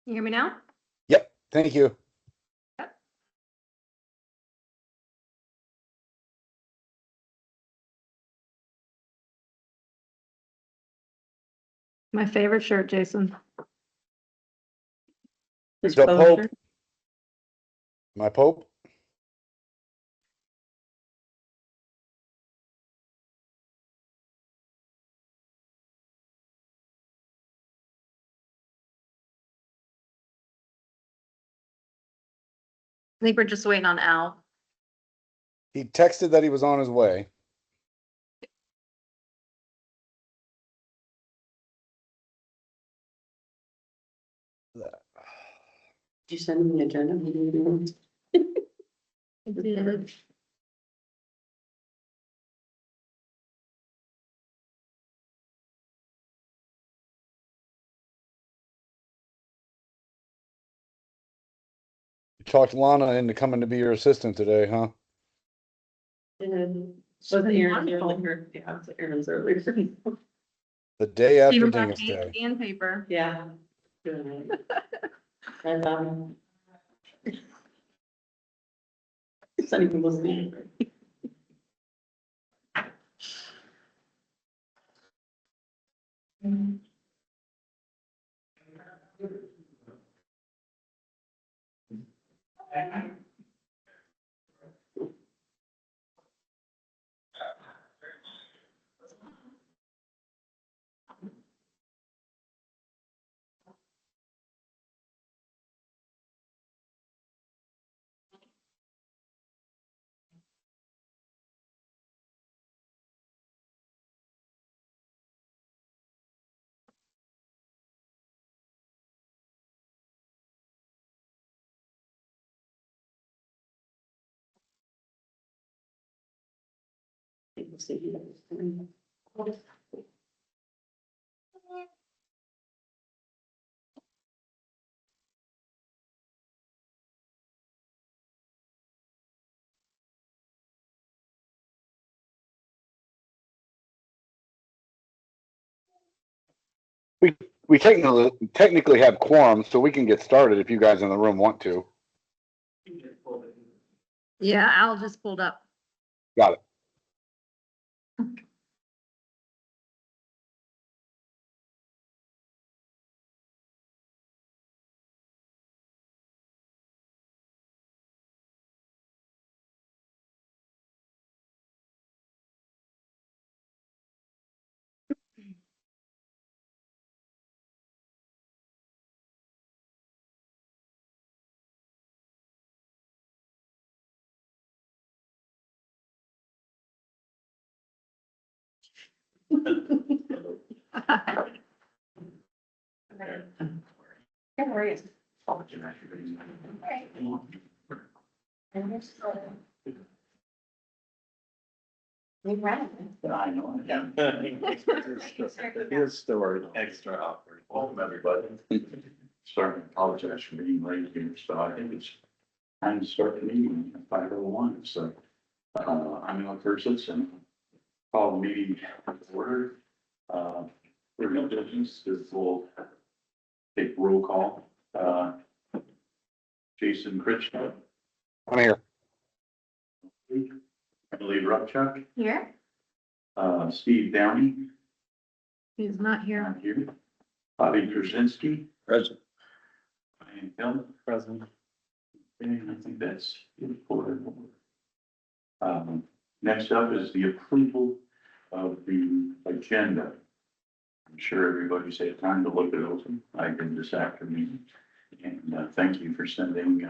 You hear me now? Yep, thank you. Yep. My favorite shirt, Jason. The Pope. My Pope. I think we're just waiting on Al. He texted that he was on his way. Did you send him the agenda? I did. You talked Lana into coming to be your assistant today, huh? Wasn't Aaron earlier? Yeah, it was Aaron's earlier. The day after Stephen brought Dingus Day. and paper. Yeah. Good. And, it's not even listening. People see you. We technically have quorum, so we can get started if you guys in the room want to. Yeah, Al just pulled up. Got it. How are you? I know. It is still extra awkward. Welcome, everybody. Sorry, I apologize for being late here, so I think it's time to start the meeting at 5:01. So, I'm Al Curtis and call the meeting to order. We're no business, this will take roll call. Jason Critchlow, I'm here. Emily Rupchuck, Here? Steve Downey, He's not here. not here. Bobby Krasinski. Present. Ryan Hill. Present. And I think that's important. Next up is the approval of the agenda. I'm sure everybody's had time to look at those. I did this afternoon. And thank you for sending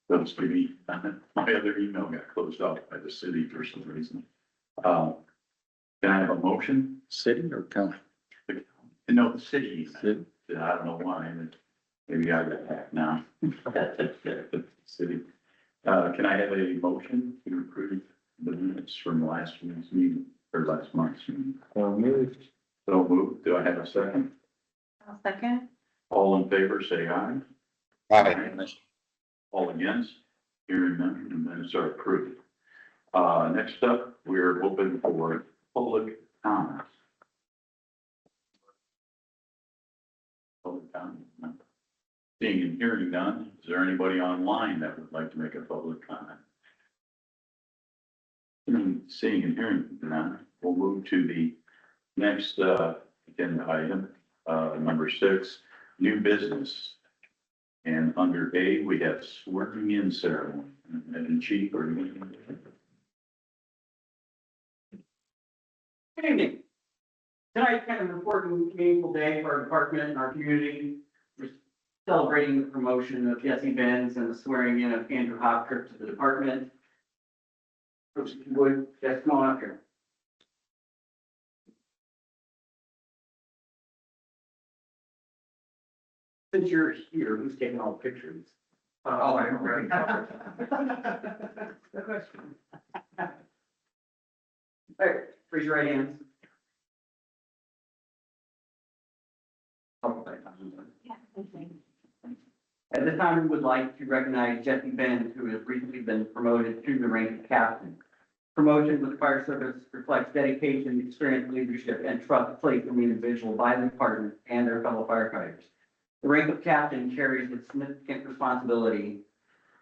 those to me. My other email got closed off by the city for some reason. Can I have a motion? City or county? No, the city. I don't know why. Maybe I got hacked now. City. Can I have a motion to approve the minutes from last week's meeting or last month's meeting? So moved. Do I have a second? I'll second. All in favor, say aye. Aye. All against? Hearing none, the minutes are approved. Next up, we're open for public comments. Public comment. Seeing and hearing none, is there anybody online that would like to make a public comment? Seeing and hearing none, we'll move to the next, agenda item, number 6, new business. And under A, we have swearing in ceremony. And Chief, or you? Good evening. Tonight's kind of an important, meaningful day for our department and our community. We're celebrating the promotion of Jesse Benz and the swearing in of Andrew Hopkirk to the department. Folks, if you would, just come on up here. Since you're here, who's taking all the pictures? Oh, I know, right? Good question. All right, raise your right hands. At this time, we would like to recognize Jesse Benz, who has recently been promoted to the rank of captain. Promotion with the fire service reflects dedication, experience, leadership, and trust placed in the individual by the department and their fellow firefighters. The rank of captain carries a significant responsibility,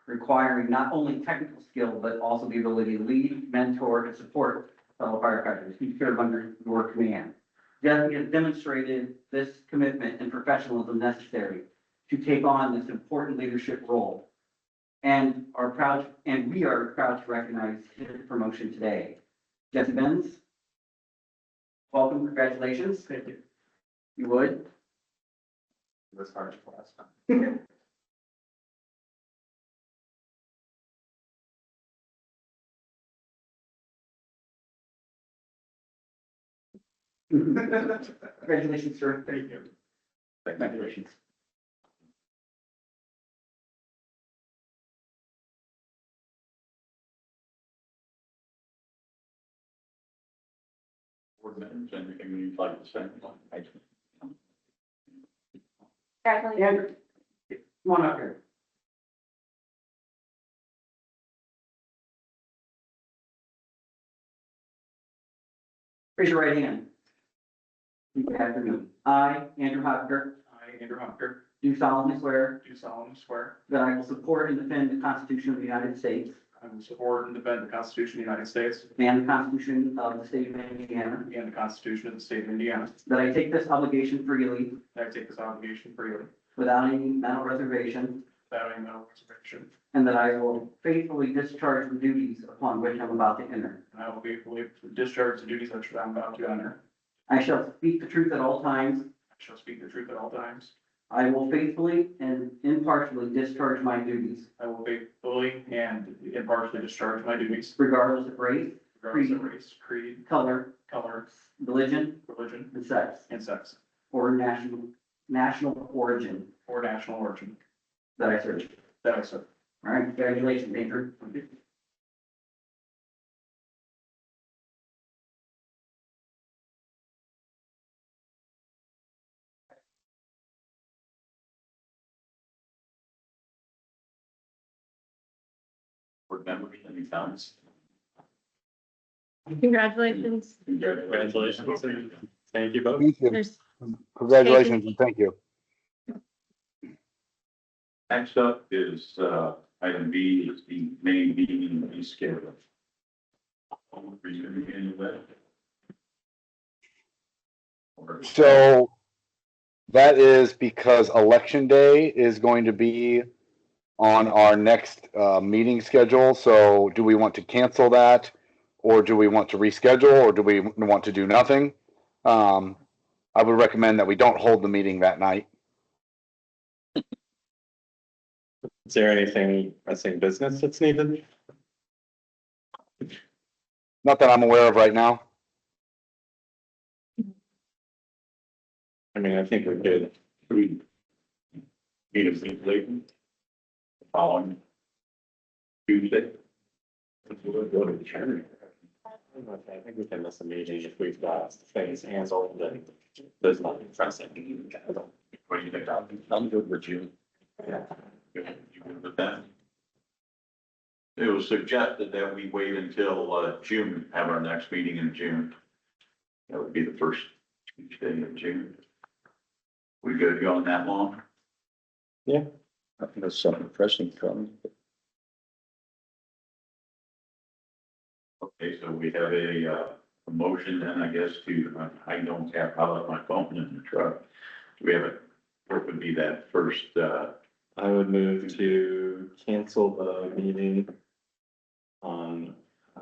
requiring not only technical skill, but also the ability to lead, mentor, and support fellow firefighters who serve under your command. Jesse has demonstrated this commitment and professionalism necessary to take on this important leadership role. And we are proud to recognize his promotion today. Jesse Benz, welcome, congratulations. Thank you. You would? It was hard for last time. Congratulations, sir. Thank you. Congratulations. Board members, anything you'd like to say? Andrew, come on up here. Raise your right hand. Repeat after me. I, Andrew Hopkirk, I, Andrew Hopker, do solemnly swear do solemnly swear that I will support and defend the Constitution of the United States I will support and defend the Constitution of the United States and the Constitution of the State of Indiana, and the Constitution of the State of Indiana, that I take this obligation freely that I take this obligation freely without any mental reservation, without any mental reservation, and that I will faithfully discharge the duties upon which I'm about to enter. and I will faithfully discharge the duties which I'm about to enter. I shall speak the truth at all times. I shall speak the truth at all times. I will faithfully and impartially discharge my duties, I will faithfully and impartially discharge my duties, regardless of race, regardless of race, creed, color, color, religion, religion, and sex, and sex, or national origin or national origin that I serve. that I serve. All right, congratulations, Andrew. Board members, any comments? Congratulations. Congratulations. Thank you both. Thank you. There's, Congratulations and thank you. Next up is, item B, is the May meeting reschedule. Are you going to handle that? Or- So that is because election day is going to be on our next meeting schedule. So do we want to cancel that? Or do we want to reschedule? Or do we want to do nothing? I would recommend that we don't hold the meeting that night. Is there anything pressing business that's needed? Not that I'm aware of right now. I mean, I think we could. We need a meeting late. Following Tuesday. We'll go to the chair. I think we can miss a meeting if we've got things handled and there's nothing pressing. What do you think? I'm good with June. Yeah. You good with that? It was suggested that we wait until June, have our next meeting in June. That would be the first Tuesday of June. We good going that long? Yeah. I think that's something pressing coming. Okay, so we have a motion then, I guess, to, I don't have, I left my phone in the truck. Do we have what would be that first, I would move to cancel the meeting on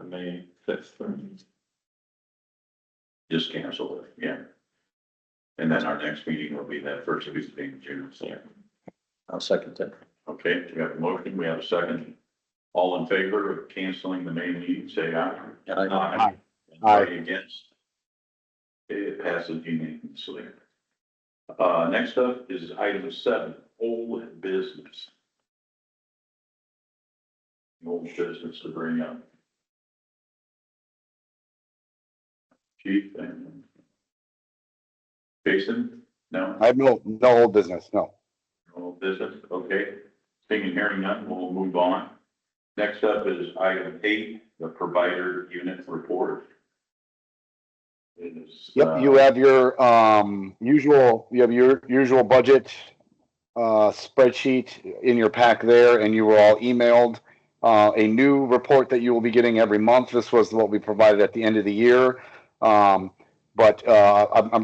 May 5th. just cancel it, yeah. And then our next meeting will be that first Tuesday in June. Yeah. I'll second that. Okay, we have a motion, we have a second. All in favor of canceling the May meeting, say aye. Aye. Anybody against? Okay, it passes unanimously. Next up is item 7, old business. Old business to bring up. Chief and Jason? No? I have no old business, no. Old business, okay. Seeing and hearing none, we'll move on. Next up is item 8, the provider unit report. It is, Yep, you have your, usual budget, spreadsheet in your pack there, and you were all emailed, a new report that you will be getting every month. This was what we provided at the end of the year. I'm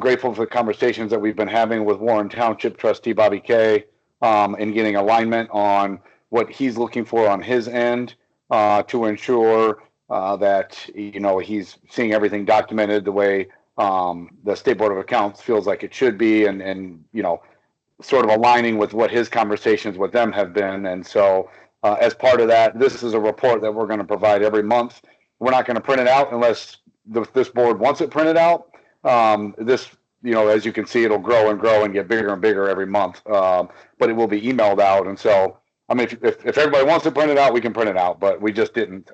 grateful for the conversations that we've been having with Warren Township trustee Bobby Kay, and getting alignment on what he's looking for on his end, to ensure, that, he's seeing everything documented the way, the State Board of Accounts feels like it should be, and, sort of aligning with what his conversations with them have been. And so, as part of that, this is a report that we're going to provide every month. We're not going to print it out unless this board wants it printed out. This, as you can see, it'll grow and grow and get bigger and bigger every month. But it will be emailed out. And so, I mean, if everybody wants to print it out, we can print it out, but we just didn't,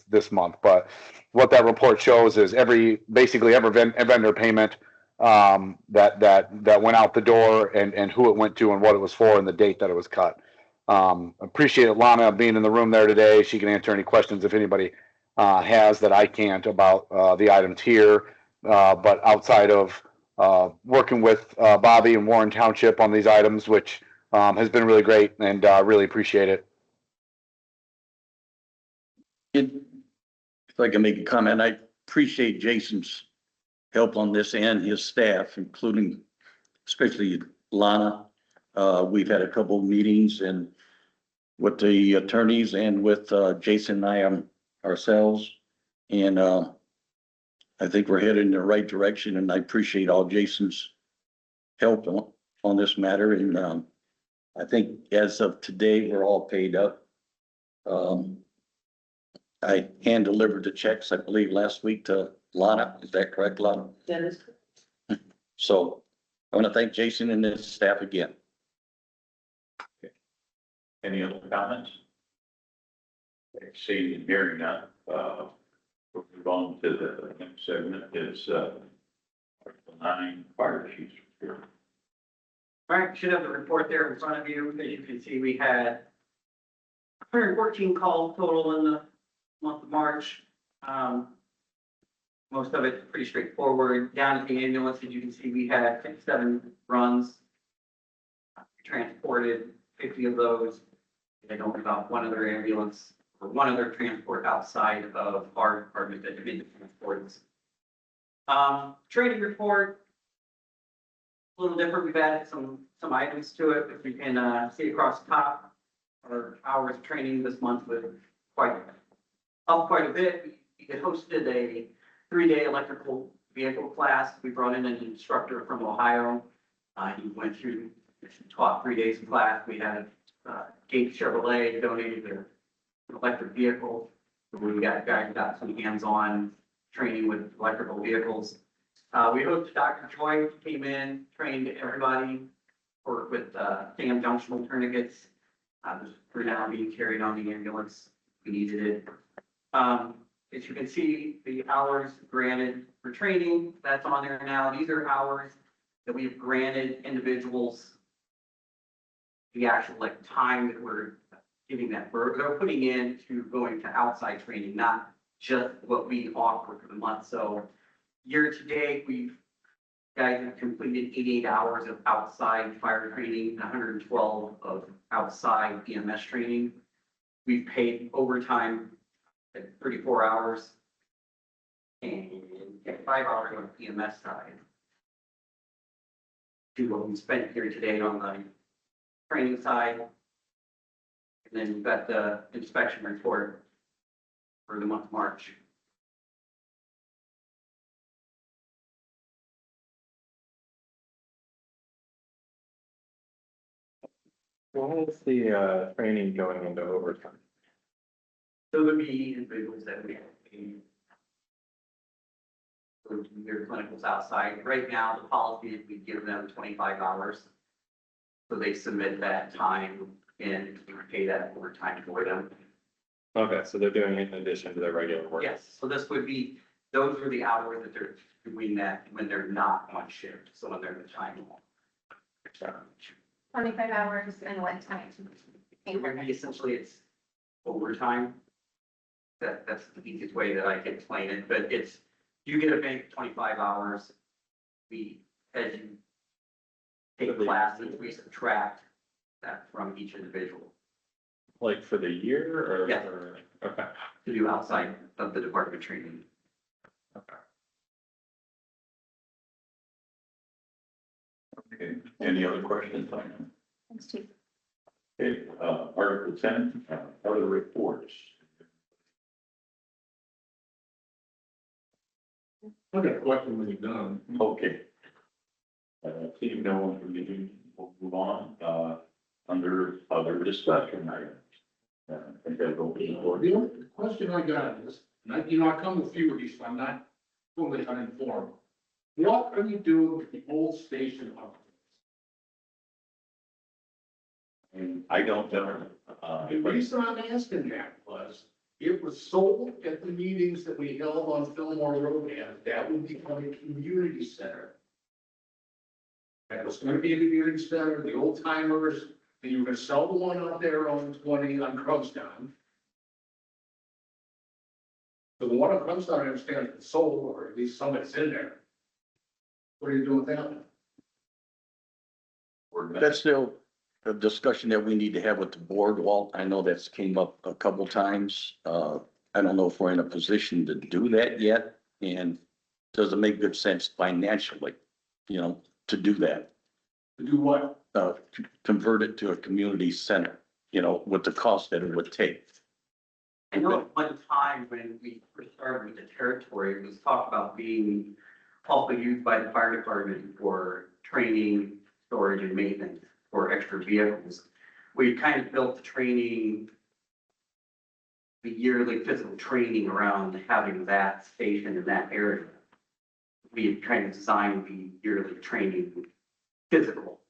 this month. But what that report shows is basically every vendor payment, that went out the door, and who it went to and what it was for and the date that it was cut. Appreciate Lana being in the room there today. She can answer any questions if anybody has that I can't about the items here. But outside of working with Bobby and Warren Township on these items, which has been really great, and really appreciate it. If I can make a comment, I appreciate Jason's help on this and his staff, including especially Lana. We've had a couple of meetings and with the attorneys and with Jason and I ourselves. And I think we're headed in the right direction, and I appreciate all Jason's help on this matter. And I think as of today, we're all paid up. I hand delivered the checks, I believe, last week to Lana. Is that correct, Lana? That is. So I want to thank Jason and his staff again. any other comments? Seeing and hearing none, we'll move on to the next segment is, Article 9, fire chiefs. All right, you should have the report there in front of you. As you can see, we had 114 calls total in the month of March. Most of it pretty straightforward. Down at the ambulance, as you can see, we had 57 runs. Transported 50 of those. They don't about one other ambulance or one other transport outside of our department that did the transports. Training report. A little different. We've added some items to it. If you can see across the top, our hours of training this month was quite a bit. We hosted a 3-day electrical vehicle class. We brought in an instructor from Ohio. He went through, taught 3 days of class. We had Gate Chevrolet donated their electric vehicle. We got some hands-on training with electrical vehicles. We hosted Dr. Joy, came in, trained everybody, worked with dam junctional tourniquets. For now being carried on the ambulance, we needed it. As you can see, the hours granted for training, that's on there now. These are hours that we've granted individuals. The actual time that we're giving them, they're putting in to going to outside training, not just what we offer for the month. So year to date, we've guys have completed 88 hours of outside fire training, and 112 of outside EMS training. We've paid overtime at 34 hours and 5 hours on the EMS side. To what we spent here today on the training side. And then we've got the inspection report for the month of March. Why is the training going into overtime? So there would be individuals that we have to pay. So their clinicals outside. Right now, the policy is we give them 25 hours. So they submit that time and we pay that overtime for them. Okay, so they're doing it in addition to their regular work. Yes, so this would be, those are the hours that they're doing that when they're not on shift, so when they're in the time. 25 hours and what time? Essentially, it's overtime. That's the easiest way that I can explain it, but it's, you get a bank 25 hours. We, as you take classes, we subtract that from each individual Like for the year or? Yeah. Okay. to do outside of the department training. Okay, any other questions? Thanks, Chief. Okay, Article 10, other reports. I got a question when you're done. Okay. Seeing no one from the union, we'll move on, under other discussion items. I think that'll be The important. only question I got is, and I come with few of these, so I'm not fully uninformed. What are you doing with the old station up? And I don't know, The reason I'm asking that was, it was sold at the meetings that we held on Fillmore Road, and that would become a community center. That was gonna be a community center, the old timers, and you were gonna sell the one out there on 20 on Crumbstown. So the one on Crumbstown, I understand, is sold, or at least somebody's in there. What are you doing with that one? That's still a discussion that we need to have with the board, Walt. I know that's came up a couple times. I don't know if we're in a position to do that yet, and does it make good sense financially, to do that? To do what? Convert it to a community center, with the cost that it would take. I know at one time when we first started with the territory, it was talked about being also used by the fire department for training, storage and maintenance for extra vehicles. We kind of built the training, the yearly physical training around having that station in that area. We had kind of designed the yearly training physical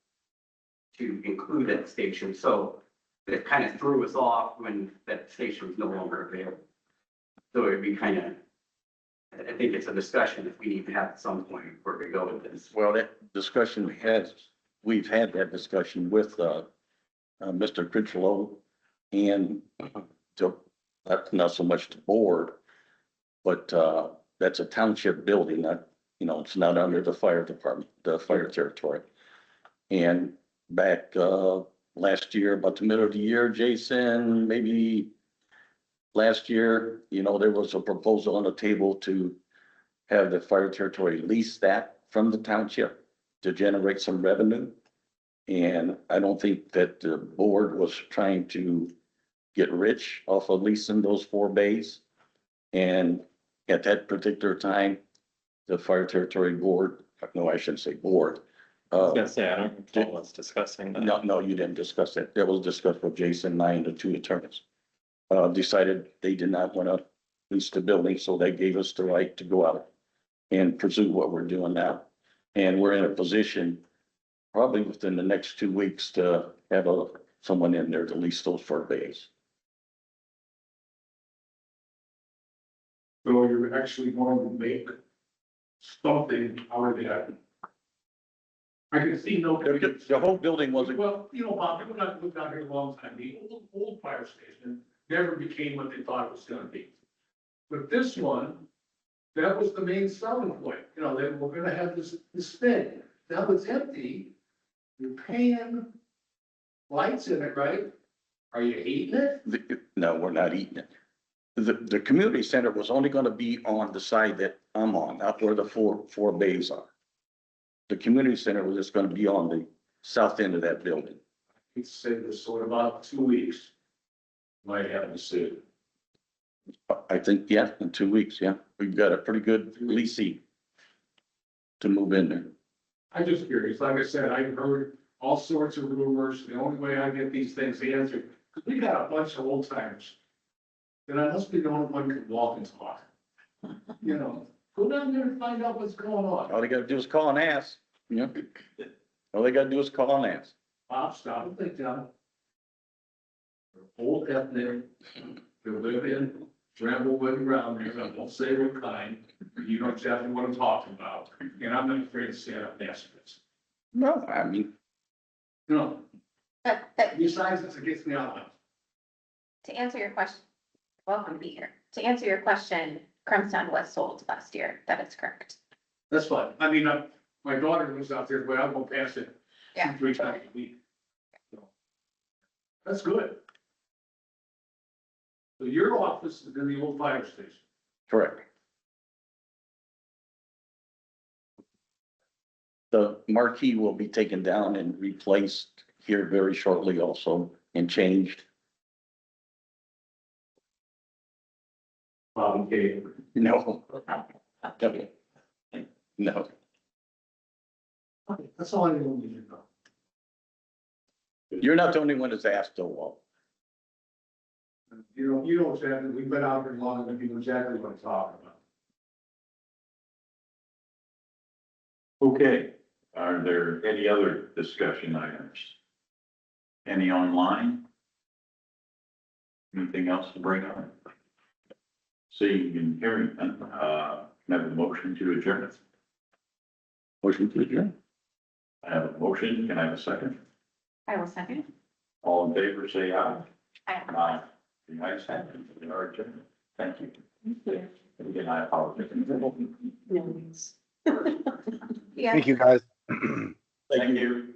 to include that station. So it kind of threw us off when that station was no longer available. So it'd be kind of, I think it's a discussion that we need to have at some point where we go with this. Well, that discussion we've had that discussion with, Mr. Critchlow and not so much the board, but, that's a township building, it's not under the fire department, the fire territory. And back, last year, about the middle of the year, Jason, maybe last year, there was a proposal on the table to have the fire territory lease that from the township to generate some revenue. And I don't think that the board was trying to get rich off of leasing those 4 bays. And at that particular time, the fire territory board, no, I shouldn't say board. I was gonna say, I don't recall us discussing that. No, you didn't discuss that. That was discussed with Jason and I and the 2 attorneys. Decided they did not want to lease the building, so they gave us the right to go out and pursue what we're doing now. And we're in a position, probably within the next 2 weeks, to have someone in there to lease those 4 bays. So you're actually going to make something out of that. I can see no. The whole building wasn't, Well, Bob, you and I lived out here a long time. The old fire station never became what they thought it was gonna be. But this one That was the main selling point, you know, they were gonna have this thing. Now it's empty. You're paying lights in it, right? Are you eating it? No, we're not eating it. The community center was only gonna be on the side that I'm on, not where the four bays are. The community center was just gonna be on the south end of that building. He'd say this, so in about 2 weeks. Might have to see it. I think, yeah, in 2 weeks, yeah. We've got a pretty good leasing to move in there. I'm just curious, like I said, I've heard all sorts of rumors, the only way I get these things answered, because we got a bunch of old timers. And I must be the only one who can walk and talk. You know, go down there and find out what's going on. All they gotta do is call and ask, you know? All they gotta do is call and ask. Bob, stop and think, John. They're old ethnic, they live in, Bramblewood around there, I won't say what kind, but you know exactly what I'm talking about. And I'm not afraid to stand up and ask this. No, I mean, No, But besides, this, it gets me out. to answer your question, welcome to be here. To answer your question, Crumbstown was sold last year. That is correct. That's fine. I mean, my daughter lives out there, but I go past it Yeah. 2-3 times a week. So, that's good. So your office is in the old fire station. correct. The marquee will be taken down and replaced here very shortly also and changed. Okay. No. No, That's all I need to know. you're not the only one that's asked though, Walt. You know exactly, we've been out here long enough, you know exactly what I'm talking about. Okay, are there any other discussion items? Any online? Anything else to bring up? Seeing and hearing, none, have a motion to adjourn. Motion to adjourn. I have a motion, can I have a second? I will second. All in favor, say aye. I Aye. The ayes have it, we are adjourned. Thank you. And again, I apologize. Yeah. Thank you, guys. Thank you.